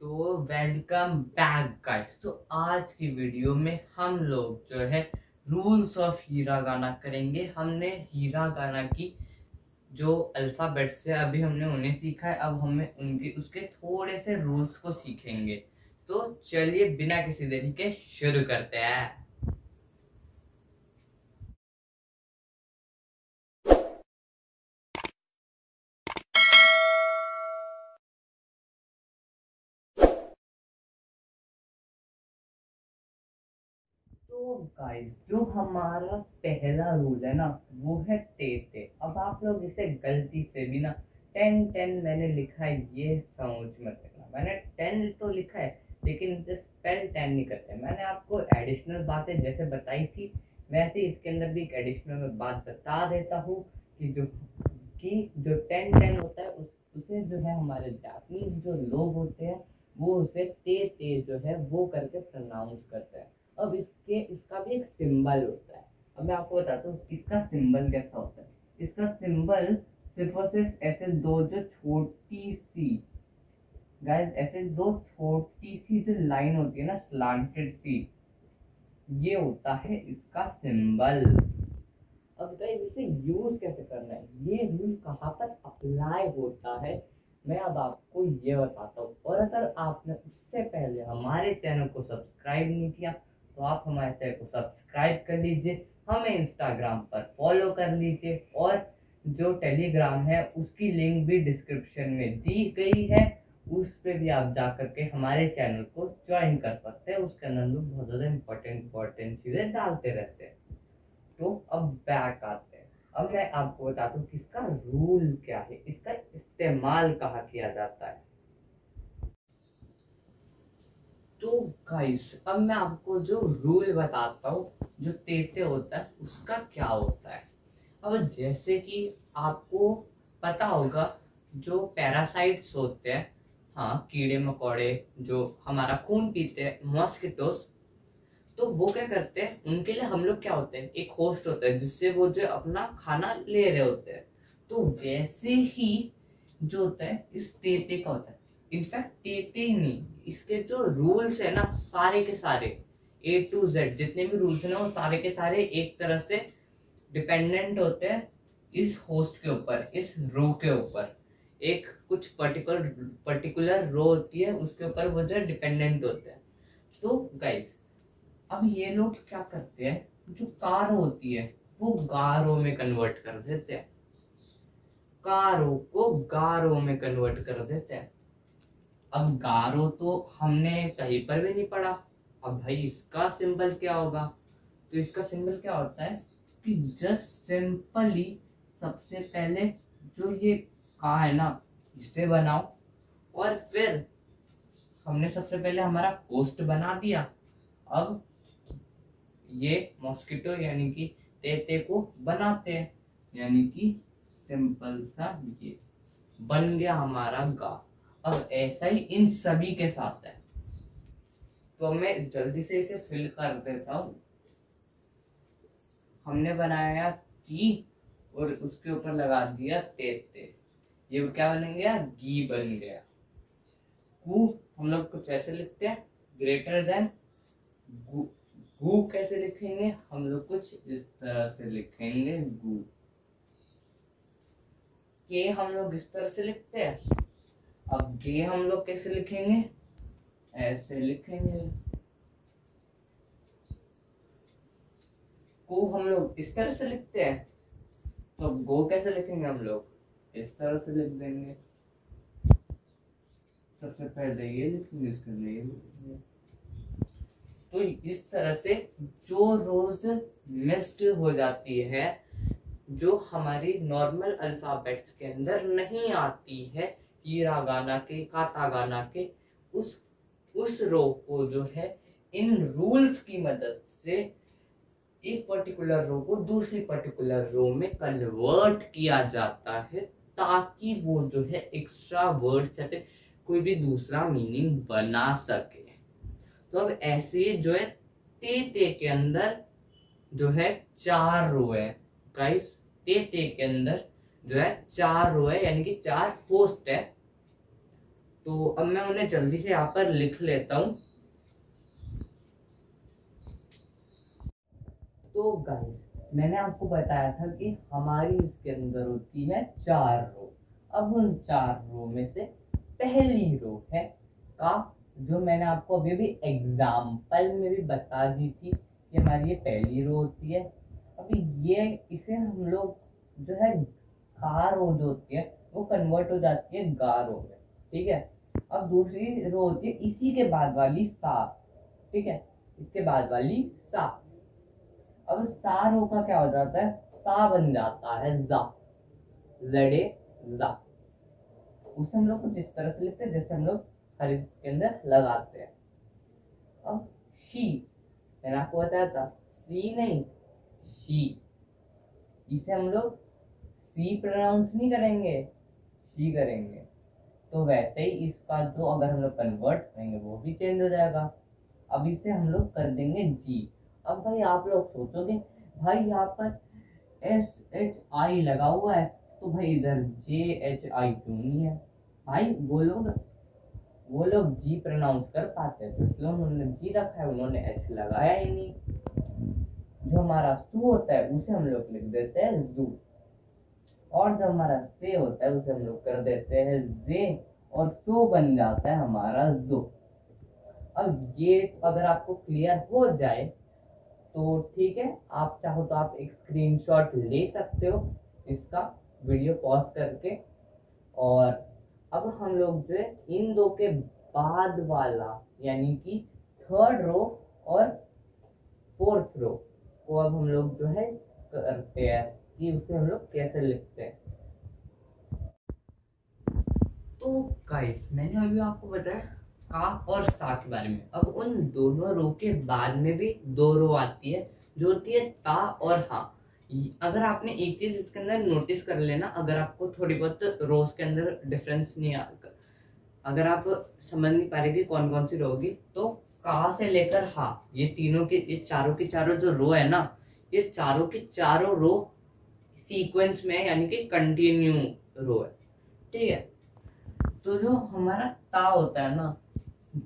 तो welcome back guys. तो आज की वीडियो में हम लोग जो है रूल्स ऑफ हीरागाना करेंगे। हमने हीरागाना की जो अल्फाबेट से अभी हमने उन्हें सीखा है, अब हमें उनके उसके थोड़े से रूल्स को सीखेंगे। तो चलिए बिना किसी देरी के शुरू करते हैं। तो गाइस, जो हमारा पहला रूल है ना, वो है ते ते। अब आप लोग इसे गलती से भी ना 10 10 मैंने लिखा है ये सोच मत रखना। मैंने 10 तो लिखा है लेकिन इसे स्पेल 10 नहीं करते। मैंने आपको एडिशनल बातें जैसे बताई थी वैसे इसके अंदर भी एक एडिशनल में बात बता देता हूँ कि जो 10 10 होता है उसे जो है हमारे जापानीज जो लोग होते हैं वो उसे ते ते जो है वो करके प्रोनाउंस करते हैं। अब इसका भी एक सिंबल होता है। अब मैं आपको बताता हूँ इसका सिंबल कैसा होता है। इसका सिंबल सिर्फ और सिर्फ ऐसे दो जो छोटी सी गाइस ऐसे दो छोटी सी जो लाइन होती है ना, स्लांटेड सी, ये होता है इसका सिंबल। अब गाइस इसे यूज कैसे करना है, ये रूल कहाँ पर अप्लाई होता है, मैं अब आपको ये बताता हूँ। और अगर आपने उससे पहले हमारे चैनल को सब्सक्राइब नहीं किया तो आप हमारे चैनल को सब्सक्राइब कर लीजिए, हमें इंस्टाग्राम पर फॉलो कर लीजिए और जो टेलीग्राम है उसकी लिंक भी डिस्क्रिप्शन में दी गई है, उस पे भी आप जा करके हमारे चैनल को ज्वाइन कर सकते हैं। उसके अंदर हम लोग बहुत ज़्यादा इंपॉर्टेंट चीज़ें डालते रहते हैं। तो अब बैक आते हैं। अब मैं आपको बताता हूँ कि इसका रूल क्या है, इसका इस्तेमाल कहाँ किया जाता है। तो गाइस, अब मैं आपको जो रूल बताता हूँ जो तेते होता है उसका क्या होता है। अब जैसे कि आपको पता होगा जो पैरासाइट्स होते हैं, हाँ कीड़े मकोड़े जो हमारा खून पीते हैं, मॉस्किटोस, तो वो क्या करते हैं, उनके लिए हम लोग क्या होते हैं, एक होस्ट होता है जिससे वो जो अपना खाना ले रहे होते हैं। तो वैसे ही जो होता है इस तेते का होता है। इनफैक्ट तेते ही नहीं, इसके जो रूल्स है ना सारे के सारे A to Z जितने भी रूल्स है ना वो सारे के सारे एक तरह से डिपेंडेंट होते हैं इस होस्ट के ऊपर, इस रो के ऊपर। एक कुछ पर्टिकुलर पर्टिकुलर रो होती है उसके ऊपर वो जो डिपेंडेंट होते हैं। तो गाइस, अब ये लोग क्या करते हैं, जो कार होती है वो गारो में कन्वर्ट कर देते हैं, कारो को गारो में कन्वर्ट कर देते हैं। अब गारो तो हमने कहीं पर भी नहीं पढ़ा। अब भाई इसका सिंबल क्या होगा, तो इसका सिंबल क्या होता है कि जस्ट सिंपली सबसे पहले जो ये का है ना इसे बनाओ, और फिर हमने सबसे पहले हमारा होस्ट बना दिया। अब ये मॉस्किटो यानी कि तेते को बनाते हैं, यानी कि सिंपल सा ये बन गया हमारा गा। अब ऐसा ही इन सभी के साथ है। तो मैं जल्दी से इसे फिल कर देता हूँ। हमने बनाया की और उसके ऊपर लगा दिया तेते, ये क्या बन गया, गी बन गया। कू हम लोग कुछ ऐसे लिखते हैं, ग्रेटर देन। गु गु कैसे लिखेंगे, हम लोग कुछ इस तरह से लिखेंगे गु। के हम लोग इस तरह से लिखते हैं। अब गे हम लोग कैसे लिखेंगे, ऐसे लिखेंगे। को हम लोग इस तरह से लिखते हैं, तो गो कैसे लिखेंगे, हम लोग इस तरह से लिख देंगे। सबसे पहले ये लिखेंगे, इसके लिए ये लिखेंगे। तो इस तरह से जो रोज मिस्ड हो जाती है, जो हमारी नॉर्मल अल्फाबेट्स के अंदर नहीं आती है, हीरागाना के कातागाना के, उस रो को जो है इन रूल्स की मदद से एक पर्टिकुलर रो को दूसरी पर्टिकुलर रो में कन्वर्ट किया जाता है, ताकि वो जो है एक्स्ट्रा वर्ड्स या फिर कोई भी दूसरा मीनिंग बना सके। तो अब ऐसे जो है ते ते के अंदर जो है 4 रो है गाइस। ते के अंदर जो है 4 रो है, यानी कि 4 होस्ट है। तो अब मैं उन्हें जल्दी से यहाँ पर लिख लेता हूँ। तो गाइस मैंने आपको बताया था कि हमारी इसके अंदर होती है 4 रो। अब उन 4 रो में से पहली रो है का, जो मैंने आपको अभी भी एग्जाम्पल में भी बता दी थी कि हमारी ये पहली रो होती है। अभी ये इसे हम लोग जो है गा रो जो होती है वो कन्वर्ट हो जाती है गा रो में, ठीक है। अब दूसरी रो होती है इसी के बाद वाली सा, ठीक है, इसके बाद वाली सा। अब सा रो का क्या हो जाता है, सा बन जाता है जा, जड़े जा। उसे हम लोग कुछ इस तरह से लिखते हैं जैसे हम लोग हर के अंदर लगाते हैं। अब शी, मैंने आपको बताया था सी नहीं शी, इसे हम लोग सी प्रोनाउंस नहीं करेंगे, शी करेंगे। तो वैसे ही इसका जो अगर हम लोग कन्वर्ट करेंगे वो भी चेंज हो जाएगा। अब इसे हम लोग कर देंगे जी। अब भाई आप लोग सोचोगे भाई यहाँ पर SHI लगा हुआ है तो भाई इधर JHI क्यों नहीं है। भाई वो लोग जी प्रोनाउंस कर पाते हैं तो इसलिए उन्होंने जी रखा है, उन्होंने एच लगाया ही नहीं। जो हमारा सू होता है उसे हम लोग लिख देते हैं जू, और जो हमारा से होता है उसे हम लोग कर देते हैं जे, और सो बन जाता है हमारा जो। अब ये अगर आपको क्लियर हो जाए तो ठीक है, आप चाहो तो आप एक स्क्रीनशॉट ले सकते हो इसका वीडियो पॉज करके। और अब हम लोग जो है इन दो के बाद वाला यानी कि थर्ड रो और फोर्थ रो को अब हम लोग जो है करते हैं कि उसे हम लोग कैसे लिखते हैं। तो गाइस मैंने अभी आपको बताया का और सा के बारे में। अब उन दोनों रो के बाद में भी 2 रो आती है जो होती है ता और हा। अगर आपने एक चीज इसके अंदर नोटिस कर लेना, अगर आपको थोड़ी बहुत रोज के अंदर डिफरेंस नहीं आ, अगर आप समझ नहीं पा रहे कि कौन कौन सी रो होगी, तो का से लेकर हा ये तीनों के ये चारों की चारों जो रो है ना, ये चारों की चारों रो सीक्वेंस में यानी कि कंटिन्यू रो है, ठीक है। तो जो हमारा ता होता है ना,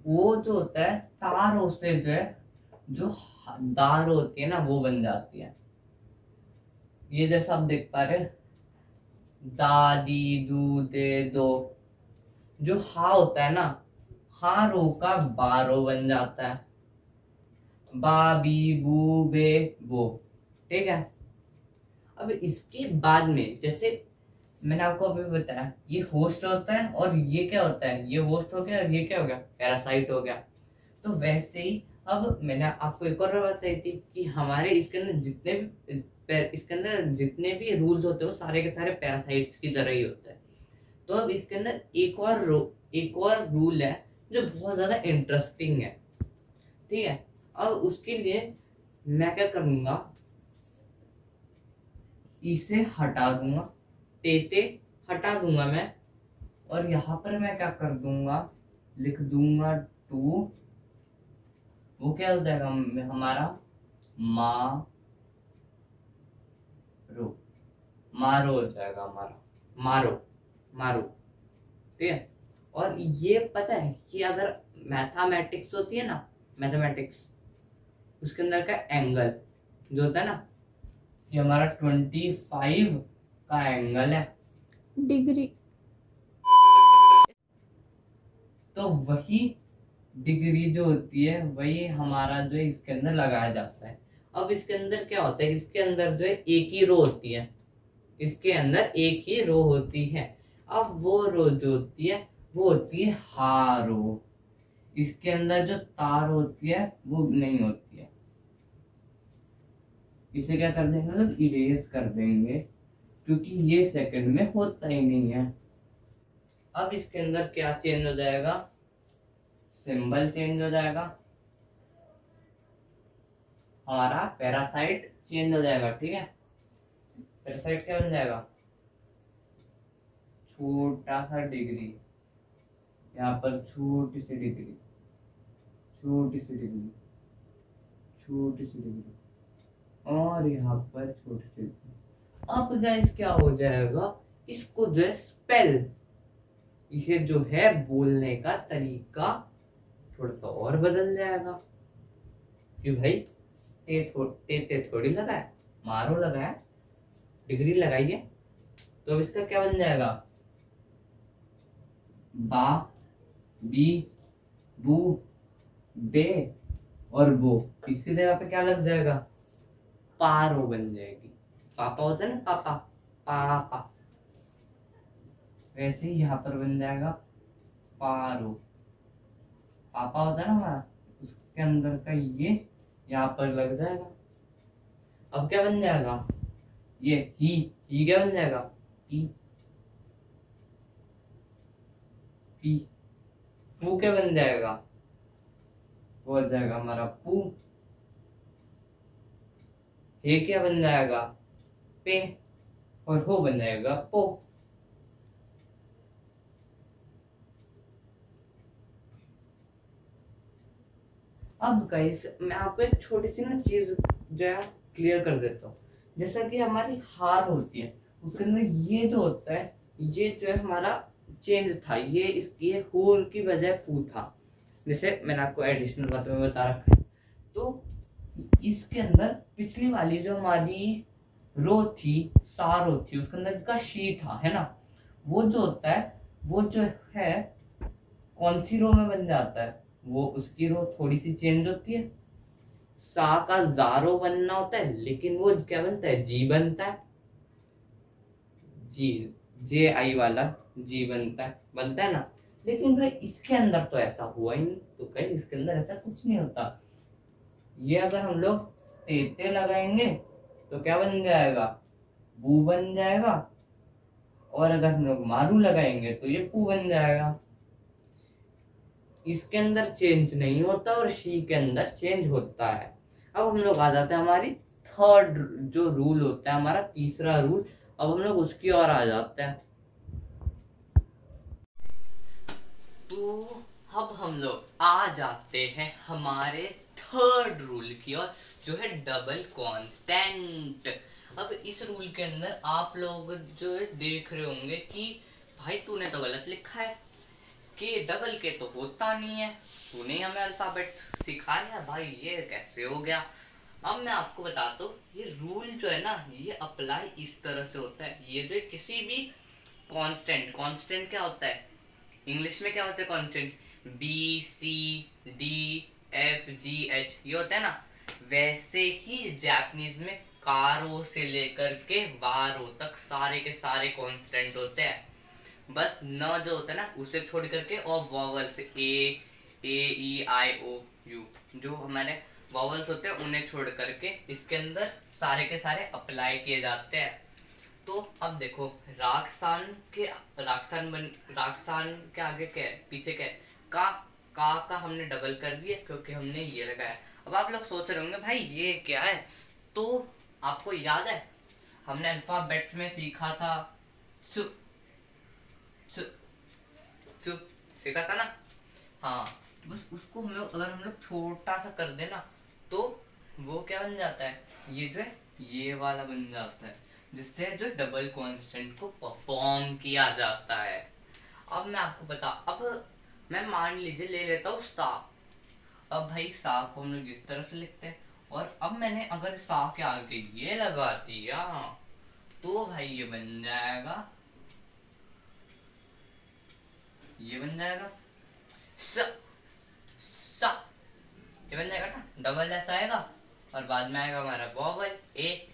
वो जो होता है ता रो से जो है जो दार होती है ना वो बन जाती है। ये जैसा आप देख पा रहे दादी दू दे दो, जो हा होता है ना, हा रो का बारो बन जाता है, बा बी बू बे वो, ठीक है। अब इसके बाद में जैसे मैंने आपको अभी बताया ये होस्ट होता है और ये क्या होता है, ये होस्ट हो गया और ये क्या हो गया, पैरासाइट हो गया। तो वैसे ही अब मैंने आपको एक और बात बताई थी कि हमारे इसके अंदर जितने भी रूल्स होते हैं वो सारे के सारे पैरासाइट्स की तरह ही होते हैं। तो अब इसके अंदर एक और रूल है जो बहुत ज्यादा इंटरेस्टिंग है, ठीक है। अब उसके लिए मैं क्या करूंगा, इसे हटा दूंगा, तेते हटा दूंगा मैं, और यहाँ पर मैं क्या कर दूंगा, लिख दूंगा टू, वो क्या हो जाएगा हमारा मारो, मारो हो जाएगा हमारा, मारो मारो, ठीक है। और ये पता है कि अगर मैथमेटिक्स होती है ना, मैथमेटिक्स उसके अंदर का एंगल जो होता है ना, ये हमारा 25 का एंगल है, डिग्री। तो वही डिग्री जो होती है वही हमारा जो है इसके अंदर लगाया जाता है। अब इसके अंदर क्या होता है, इसके अंदर जो है एक ही रो होती है, इसके अंदर एक ही रो होती है। अब वो रो जो होती है वो होती है हा रो, इसके अंदर जो तार होती है वो नहीं होती है। इसे क्या कर देंगे, मतलब इरेज कर देंगे क्योंकि ये सेकंड में होता ही नहीं है। अब इसके अंदर क्या चेंज हो जाएगा, सिंबल चेंज हो जाएगा, हमारा पैरासाइट चेंज हो जाएगा, ठीक है। पैरासाइट क्या बन जाएगा, छोटा सा डिग्री, यहाँ पर छोटी सी डिग्री, छोटी सी डिग्री, छोटी सी डिग्री, और यहाँ पर छोटी सी डिग्री। अब गाइस क्या हो जाएगा, इसको जो है स्पेल इसे जो है बोलने का तरीका थोड़ा सा और बदल जाएगा। कि भाई ते थोड़ी लगा है, मारो लगा है, डिग्री लगाई है। तो अब इसका क्या बन जाएगा? बा, बी, बू, बे और बो। इसकी जगह पे क्या लग जाएगा? पारो बन जाएगी। पापा होता है ना, पापा, पापा। वैसे ही यहाँ पर बन जाएगा पारो। पापा होता है ना हमारा, उसके अंदर का ये यहाँ पर लग जाएगा। अब क्या बन जाएगा? ये ही क्या बन जाएगा? P, P. पू क्या बन जाएगा? वो हो जाएगा हमारा पू। हे क्या बन जाएगा? पे। और हो बन जाएगा पो। अब गाइस मैं आपको एक छोटी सी ना चीज जो है क्लियर कर देता हूँ। जैसा कि हमारी हार होती है, उसके अंदर ये जो होता है, ये जो है हमारा चेंज था, ये होल की बजाय फू था। जैसे मैंने आपको एडिशनल बातों में बता रखा है। तो इसके अंदर पिछली वाली जो हमारी रो थी, सा रो थी, उसके अंदर का शी था, है ना। वो जो होता है, वो जो है कौन सी रो में बन जाता है? वो उसकी रो थोड़ी सी चेंज होती है। सा का जारो बनना होता है, लेकिन वो क्या बनता है? जी बनता है। जी, जे आई वाला जी बनता है ना। लेकिन भाई इसके अंदर तो ऐसा हुआ ही नहीं। तो कहीं इसके अंदर ऐसा कुछ नहीं होता। ये अगर हम लोग तेते लगाएंगे तो क्या बन जाएगा? बू बन जाएगा। और अगर हम लोग मारू लगाएंगे तो ये पू बन जाएगा। इसके अंदर चेंज नहीं होता और शी के अंदर चेंज होता है। अब हम लोग आ जाते हैं हमारी थर्ड जो रूल होता है, हमारा तीसरा रूल। अब हम लोग उसकी ओर आ जाते हैं। तो अब हम लोग आ जाते हैं हमारे थर्ड रूल की ओर, जो है डबल कांस्टेंट। अब इस रूल के अंदर आप लोग जो है देख रहे होंगे कि भाई तूने तो गलत लिखा है, कि डबल के तो होता नहीं है, तूने हमें अल्फाबेट्स सिखाया भाई, ये कैसे हो गया। अब मैं आपको बताता हूँ, ये रूल जो है ना, ये अप्लाई इस तरह से होता है। ये जो किसी भी कांस्टेंट क्या होता है इंग्लिश में? क्या होता है कांस्टेंट? बी, सी, डी, एफ, जी, एच, ये होता है ना। वैसे ही जापानीज में कारो से लेकर के वारो तक सारे के सारे कांस्टेंट होते हैं। बस न जो होता है ना उसे छोड़ करके, और vowels A, E, I, O, you, जो हमारे वॉवल्स होते हैं उन्हें छोड़ करके इसके अंदर सारे के सारे अप्लाई किए जाते हैं। तो अब देखो, राक्षसान के आगे क्या है, पीछे क्या है? का हमने डबल कर दिया क्योंकि हमने ये लगाया। अब आप लोग सोच रहे होंगे भाई ये क्या है। तो आपको याद है हमने अल्फाबेट्स में सीखा था सु, सु, सु, सीखा था ना। हाँ, बस उसको अगर हम लोग छोटा सा कर देना तो वो क्या बन जाता है? ये जो है ये वाला बन जाता है, जिससे जो डबल कांस्टेंट को परफॉर्म किया जाता है। अब मैं आपको अब मैं मान लीजिए ले लेता हूँ सा। अब भाई सा को हम लोग इस तरह से लिखते हैं, और अब मैंने अगर सा के आगे ये लगा दिया तो भाई ये बन जाएगा स, सा। ये बन जाएगा ना, डबल एस आएगा और बाद में आएगा हमारा वॉवल ए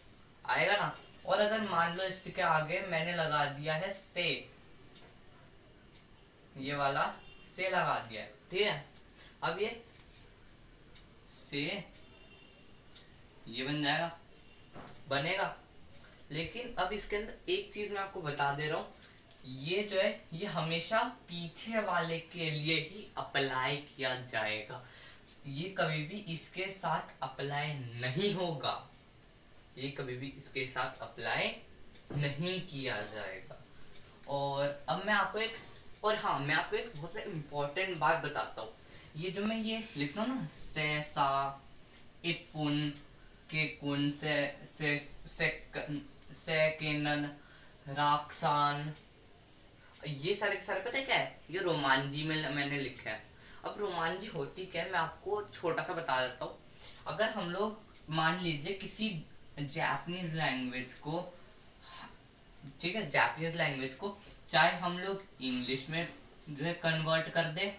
आएगा ना। और अगर मान लो इसके आगे मैंने लगा दिया है से, ये वाला से लगा दिया है, ठीक है। अब ये से ये बन जाएगा, बनेगा। लेकिन अब इसके अंदर एक चीज मैं आपको बता दे रहा हूँ, ये जो है ये हमेशा पीछे वाले के लिए ही अप्लाई किया जाएगा। ये कभी भी इसके साथ अप्लाई नहीं होगा, ये कभी भी इसके साथ अप्लाई नहीं किया जाएगा। और अब मैं आपको मैं आपको एक बहुत से इम्पोर्टेंट बात बताता हूँ। ये जो मैं ये लिखता हूँ ना, से, सा, इपुन, के कुन, से केनन, राक्सान, ये सारे के सारे पता है क्या है, ये रोमांजी में मैंने लिखा है। अब रोमांजी होती क्या है मैं आपको छोटा सा बता देता हूँ। अगर हम लोग मान लीजिए किसी जापानीज लैंग्वेज को, ठीक है, जापानीज लैंग्वेज को चाहे हम लोग इंग्लिश में जो है कन्वर्ट कर दे,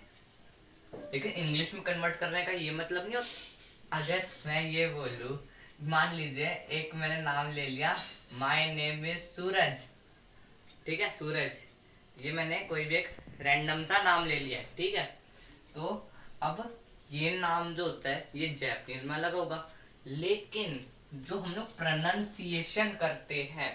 लेकिन इंग्लिश में कन्वर्ट करने का ये मतलब नहीं होता। अगर मैं ये बोलूँ, मान लीजिए एक मैंने नाम ले लिया, माय नेम इज सूरज, ठीक है, सूरज, ये मैंने कोई भी एक रैंडम सा नाम ले लिया है, ठीक है। तो अब ये नाम जो होता है ये जैपनीज में अलग होगा, लेकिन जो हम लोग प्रोनाउंसिएशन करते हैं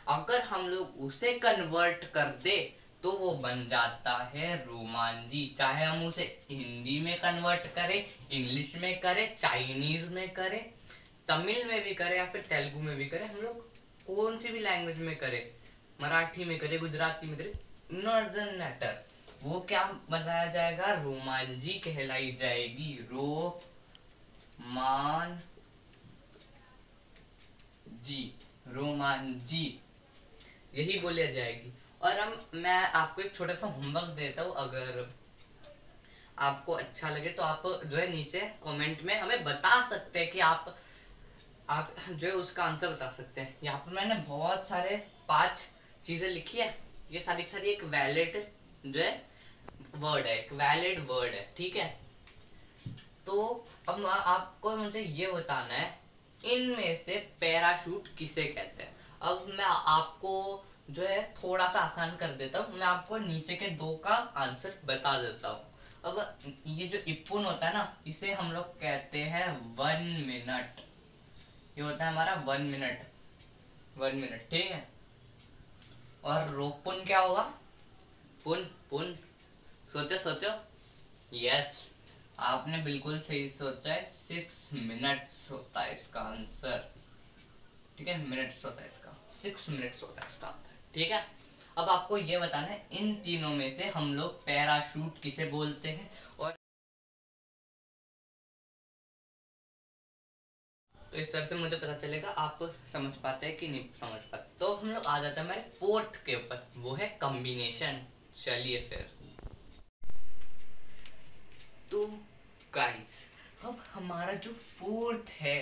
अगर हम लोग उसे कन्वर्ट कर दे तो वो बन जाता है रोमांजी। चाहे हम उसे हिंदी में कन्वर्ट करें, इंग्लिश में करें, चाइनीज में करें, तमिल में भी करें या फिर तेलुगु में भी करें, हम लोग कौन सी भी लैंग्वेज में करें, मराठी में करें, गुजराती में करें, नॉर्दर्न मैटर, वो क्या बनाया जाएगा, रोमांजी कहलाई जाएगी। रोमांजी यही बोली जाएगी। और मैं आपको एक छोटा सा होमवर्क देता हूँ, अगर आपको अच्छा लगे तो आप जो है नीचे कमेंट में हमें बता सकते हैं कि आप जो है उसका आंसर बता सकते हैं। यहाँ पर मैंने बहुत सारे 5 चीजें लिखी है, ये सारी की सारी एक वैलिड जो है वर्ड है, एक वैलिड वर्ड है, ठीक है। तो अब आपको मुझे ये बताना है इनमें से पैराशूट किसे कहते हैं। अब मैं आपको जो है थोड़ा सा आसान कर देता हूँ, मैं आपको नीचे के 2 का आंसर बता देता हूँ। अब ये जो इपुन होता है ना, इसे हम लोग कहते हैं 1 मिनट, ये होता है हमारा 1 मिनट, 1 मिनट, ठीक है। और रोपुन क्या होगा, पुन पुन, सोचो सोचो, यस आपने बिल्कुल सही सोचा है, 6 मिनट्स होता है इसका आंसर, ठीक है, मिनट्स होता है इसका, 6 मिनट्स होता है इसका आंसर, ठीक है। अब आपको ये बताना है इन तीनों में से हम लोग पैराशूट किसे बोलते हैं। और तो इस तरह से मुझे पता चलेगा आप समझ पाते हैं कि नहीं समझ पाते। तो हम लोग आ जाते हैं हमारे 4th के ऊपर, वो है कॉम्बिनेशन। चलिए फिर, तो गाइस अब हमारा जो 4th है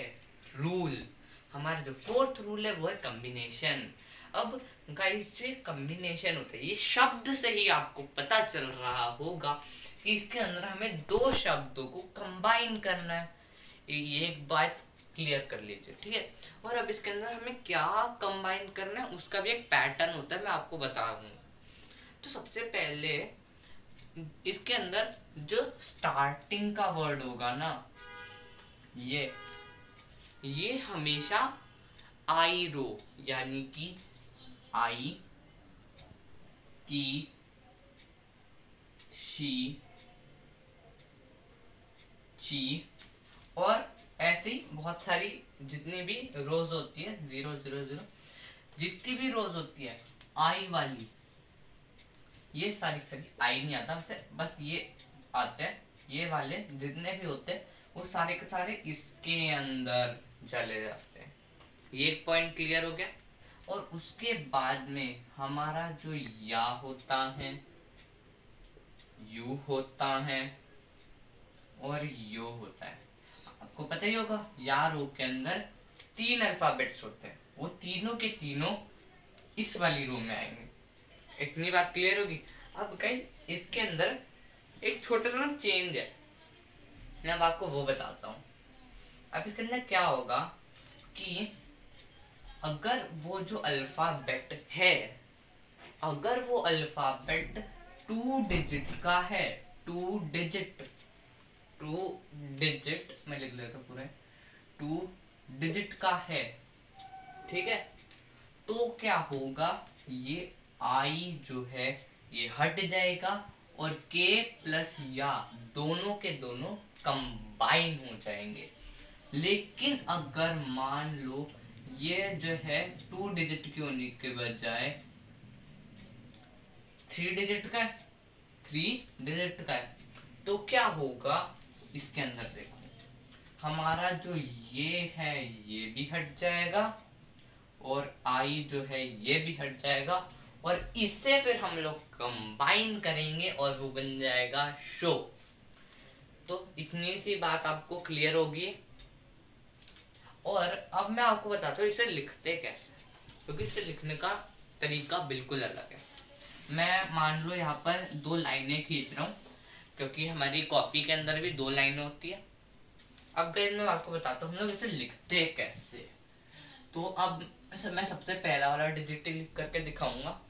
रूल, हमारा जो 4th रूल है वो है कॉम्बिनेशन। अब गाइस जो कॉम्बिनेशन होता है, ये शब्द से ही आपको पता चल रहा होगा कि इसके अंदर हमें 2 शब्दों को कंबाइन करना है। ये एक बात क्लियर कर लीजिए, ठीक है। और अब इसके अंदर हमें क्या कंबाइन करना है उसका भी एक पैटर्न होता है, मैं आपको बता दूंगा। तो सबसे पहले इसके अंदर जो स्टार्टिंग का वर्ड होगा ना, ये हमेशा आई रो, यानी कि आई, की, शी, ची, और ऐसी बहुत सारी जितनी भी रोज होती है, 0 0 0, जितनी भी रोज होती है आई वाली, ये सारी आई नहीं आता वैसे, बस ये आते हैं, ये वाले जितने भी होते हैं वो सारे के सारे इसके अंदर चले जाते हैं। ये एक पॉइंट क्लियर हो गया। और उसके बाद में हमारा जो या होता है, यू होता है और यो होता है। आपको पता ही होगा या रो के अंदर 3 अल्फाबेट्स होते हैं, वो तीनों के तीनों इस वाली रो में आएंगे। इतनी बात क्लियर होगी। अब गाइस इसके अंदर एक छोटा सा चेंज है, मैं अब आपको वो बताता हूँ। अब इसके अंदर क्या होगा कि अगर वो जो अल्फाबेट है, अगर वो अल्फाबेट 2 डिजिट का है, 2 डिजिट मैं लिख लेता पूरा, 2 डिजिट का है, ठीक है, तो क्या होगा, ये आई जो है ये हट जाएगा और के प्लस या दोनों के दोनों कंबाइन हो जाएंगे। लेकिन अगर मान लो ये जो है 2 डिजिट की होने के बजाय 3 डिजिट का है, 3 डिजिट का है, तो क्या होगा, इसके अंदर देखो हमारा जो ये है ये भी हट जाएगा और आई जो है ये भी हट जाएगा और इससे फिर हम लोग कंबाइन करेंगे और वो बन जाएगा शो। तो इतनी सी बात आपको क्लियर होगी। और अब मैं आपको बताता हूँ इसे लिखते कैसे, क्योंकि इसे लिखने का तरीका बिल्कुल अलग है। मैं मान लो यहाँ पर 2 लाइनें खींच रहा हूँ, क्योंकि हमारी कॉपी के अंदर भी 2 लाइनें होती है। अब गाइस मैं आपको बताता हूँ हम लोग इसे लिखते कैसे। तो अब मैं सबसे पहला वाला डिजिट लिख करके दिखाऊंगा।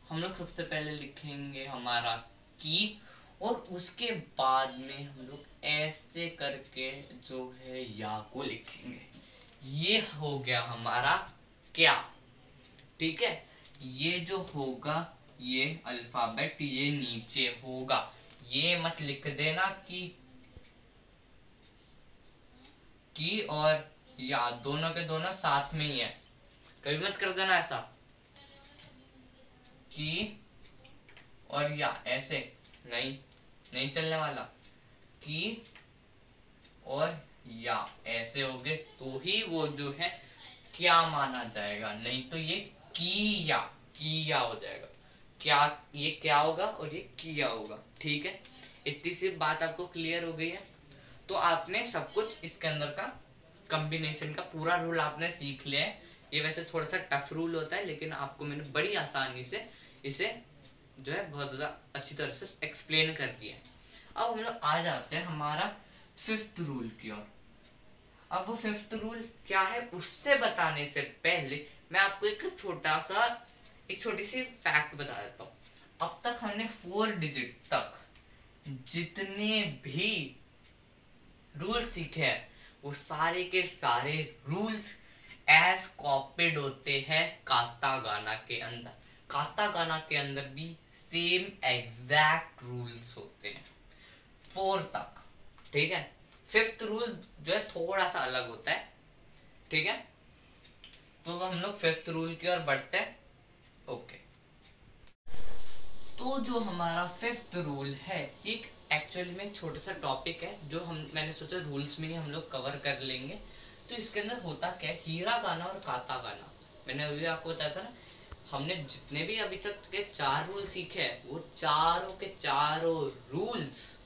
हम लोग सबसे पहले लिखेंगे हमारा की, और उसके बाद में हम लोग ऐसे करके जो है या को लिखेंगे। ये हो गया हमारा क्या, ठीक है। ये जो होगा ये अल्फाबेट ये नीचे होगा। ये मत लिख देना कि और या दोनों के दोनों साथ में ही है, कभी मत कर देना ऐसा कि और या, ऐसे नहीं चलने वाला। कि और या ऐसे हो गए तो ही वो जो है क्या माना जाएगा, नहीं तो ये किया हो जाएगा। क्या ये क्या होगा और ये किया होगा, ठीक है। इतनी सी बात आपको क्लियर हो गई है। तो आपने सब कुछ इसके अंदर का कॉम्बिनेशन का पूरा रूल आपने सीख लिया है। ये वैसे थोड़ा सा टफ रूल होता है, लेकिन आपको मैंने बड़ी आसानी से इसे जो है बहुत ज़्यादा अच्छी तरह से एक्सप्लेन कर दिया है। अब हम लोग आ जाते हैं हमारा 5th रूल की ओर। अब वो 5th रूल क्या है उससे बताने से पहले मैं आपको एक छोटी सी फैक्ट बता देता हूँ। अब तक हमने 4 डिजिट तक जितने भी रूल सीखे हैं वो सारे के सारे रूल्स एज कॉपीड होते हैं कातागाना के अंदर। कातागाना के अंदर भी सेम एग्जैक्ट रूल्स होते हैं 4 तक, ठीक है। 5th रूल जो है थोड़ा सा अलग होता है, ठीक है। तो हम लोग 5th रूल की ओर बढ़ते हैं। ओके, तो जो हमारा 5th रूल है ये एक्चुअली में एक छोटा सा टॉपिक है जो मैंने सोचा रूल्स में ही हम लोग कवर कर लेंगे। तो इसके अंदर होता क्या है, हीरा गाना और काता गाना। मैंने अभी आपको बताया था ना, हमने जितने भी अभी तक के 4 रूल सीखे हैं वो चारों के चारों रूल्स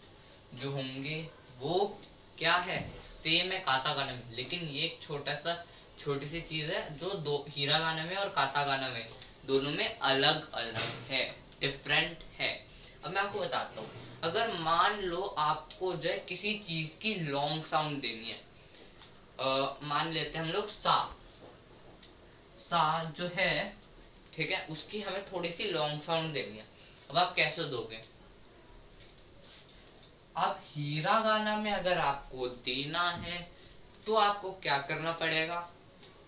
जो होंगे वो क्या है, सेम है काता गाना में। लेकिन ये एक छोटी सी चीज है जो दो हीरा गाना में और काता गाना में दोनों में अलग अलग है, डिफरेंट है। अब मैं आपको बताता हूँ, अगर मान लो आपको जो है किसी चीज की लॉन्ग साउंड देनी है, मान लेते हैं हम लोग सा जो है, ठीक है, उसकी हमें थोड़ी सी लॉन्ग साउंड देनी है। अब आप कैसे दोगे? अब हीरा गाना में अगर आपको देना है तो आपको क्या करना पड़ेगा,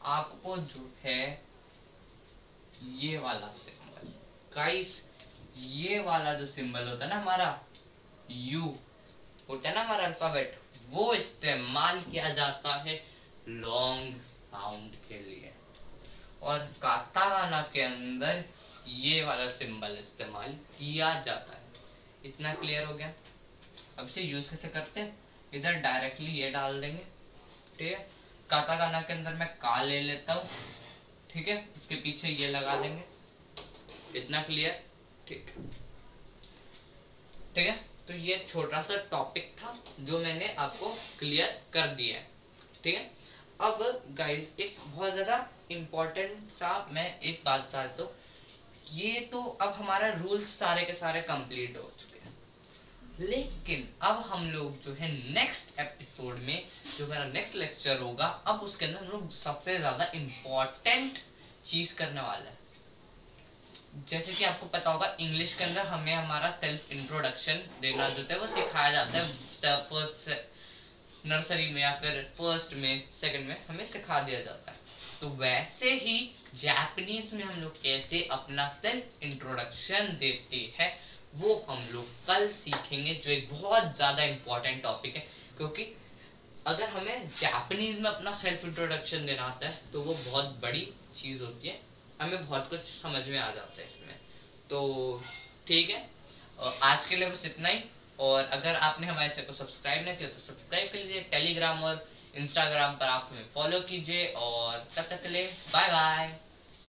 आपको जो है ये वाला सिंबल, गाइस ये वाला जो सिंबल होता है ना हमारा यू होता है ना हमारा अल्फाबेट, वो इस्तेमाल किया जाता है लॉन्ग साउंड के लिए। और कातागाना के अंदर ये वाला सिंबल इस्तेमाल किया जाता है। इतना क्लियर हो गया। अब इसे यूज कैसे करते हैं, इधर डायरेक्टली ये डाल देंगे, ठीक है। कातागाना के अंदर मैं का ले लेता हूँ, ठीक है, उसके पीछे ये लगा देंगे। इतना क्लियर, ठीक है। तो ये छोटा सा टॉपिक था जो मैंने आपको क्लियर कर दिया है, ठीक है। अब गाइस एक बहुत ज़्यादा इम्पोर्टेंट सा मैं एक बात चाहता हूँ, ये तो अब हमारा रूल्स सारे के सारे कंप्लीट हो चुके हैं, लेकिन अब हम लोग जो है नेक्स्ट एपिसोड में जो मेरा नेक्स्ट लेक्चर होगा, अब उसके अंदर हम लोग सबसे ज़्यादा इम्पोर्टेंट चीज़ करने वाला है। जैसे कि आपको पता होगा इंग्लिश के अंदर हमें हमारा सेल्फ इंट्रोडक्शन देना जो है वो सिखाया जाता है फर्स्ट नर्सरी में या फिर फर्स्ट में सेकंड में हमें सिखा दिया जाता है। तो वैसे ही जापानीज में हम लोग कैसे अपना सेल्फ इंट्रोडक्शन देते हैं वो हम लोग कल सीखेंगे, जो एक बहुत ज़्यादा इम्पोर्टेंट टॉपिक है। क्योंकि अगर हमें जापानीज में अपना सेल्फ इंट्रोडक्शन देना आता है तो वो बहुत बड़ी चीज़ होती है, हमें बहुत कुछ समझ में आ जाता है इसमें। तो ठीक है, आज के लिए बस इतना ही। और अगर आपने हमारे चैनल को सब्सक्राइब नहीं किया तो सब्सक्राइब कर लीजिए, टेलीग्राम और इंस्टाग्राम पर आप हमें फॉलो कीजिए। और तब तक के लिए बाय बाय।